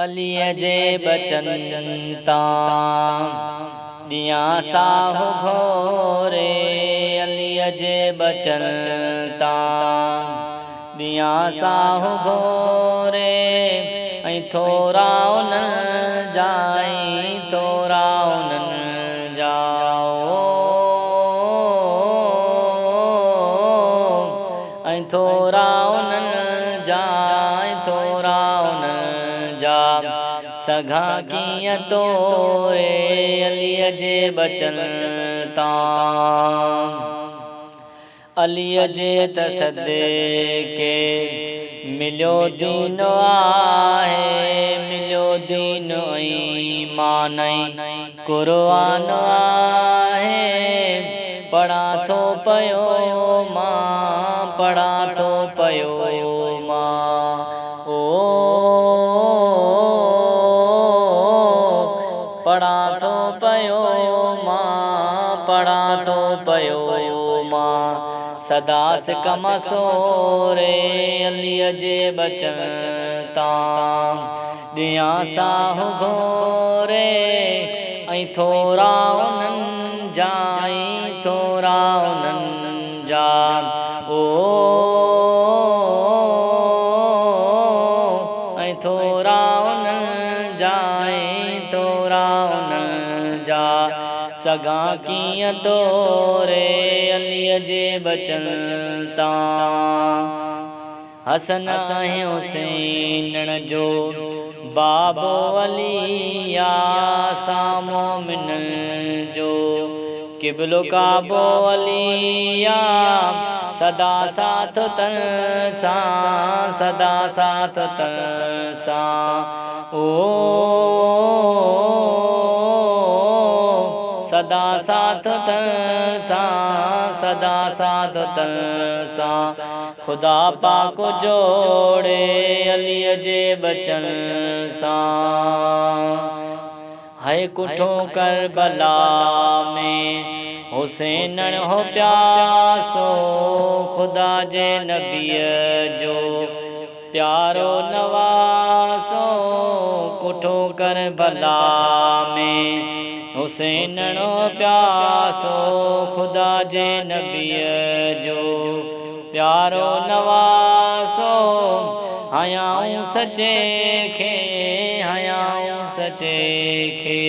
अलीअ जे बचन तां ॾियां साहु घोरे। अलीअ जे बचन तां ॾियां साहु घोरे। ऐं थोरा उन्हनि जा थोरा उन्हनि जा थोरा उन्हनि जा थोरा उन्हनि जा सघां कीअं तोरे। अलीअ जे बचन तां अलीअ जे त सदके मिलियो दीन आहे। मिलियो दीन ईमान क़ुरान आहे। पढ़ा थो पयो मां पढ़ा थो पयो मां ओ पढ़ा थो पयो मां पढ़ा थो पयो मां सदा सिकम सोरे। अलीअ जे बचन तां ॾियां साहु घोरे। ऐं थोरा उन्हनि जा थोरा उन्हनि जा थोरा उन्हनि जा थोरा उन्हनि जा सघां कीअं तोरे। अलीअ जे बचन तां हसन ऐं हुसैन जो बाबो अली आ मोमिननि जो क़िबलो काबो अली आ। सदा साथ तन सां सदा साथ तन सां ओ सदा साथ तन सां सदा साथ तन सां खुदा पाक जोड़े। अलीअ जे बचन सां है कुठो करबला में हुसैन हो प्यासो। खुदा जे नबीअ जो प्यारो नवासो। कुठो करबला में हुसैन हो प्यासो। खुदा जे नबीअ जो प्यारो नवासो। हयाऊं सचे खे हयाऊं सचे खे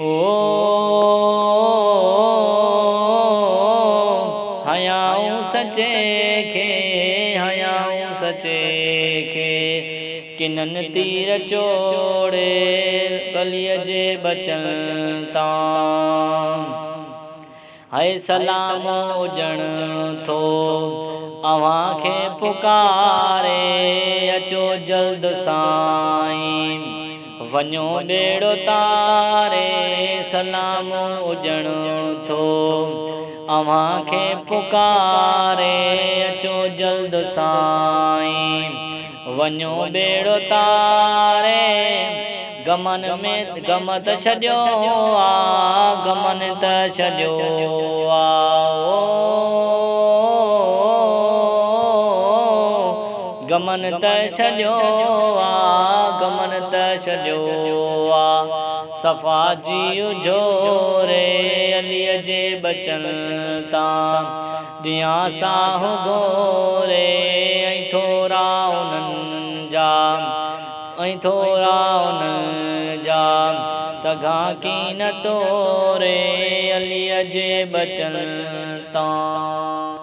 ओ हयाऊं सचे खे हयाऊं सचे खे किनन तीर चोड़े। अलीअ जे बचन तां है सलाम हुजण थो अव्हां खे पुकारे। अचो जल्द साईं वञो बेड़ो तारे। सलाम हुजण थो अव्हां खे पुकारे। अचो जल्द साईं वञो बेड़ो तारे। गमन में गम त छॾियो आ गमन त छॾियो आ गमन त छॾियो आ गमन त छॾियो आ। सफ़ा जी जोरे। अलीअ जे बचन तां ॾियां साहु घोरे। ऐं थोरा उन्हनि जा थोरा उन्हनि जा सघां कीअं तोरे। अलीअ जे बचन तां।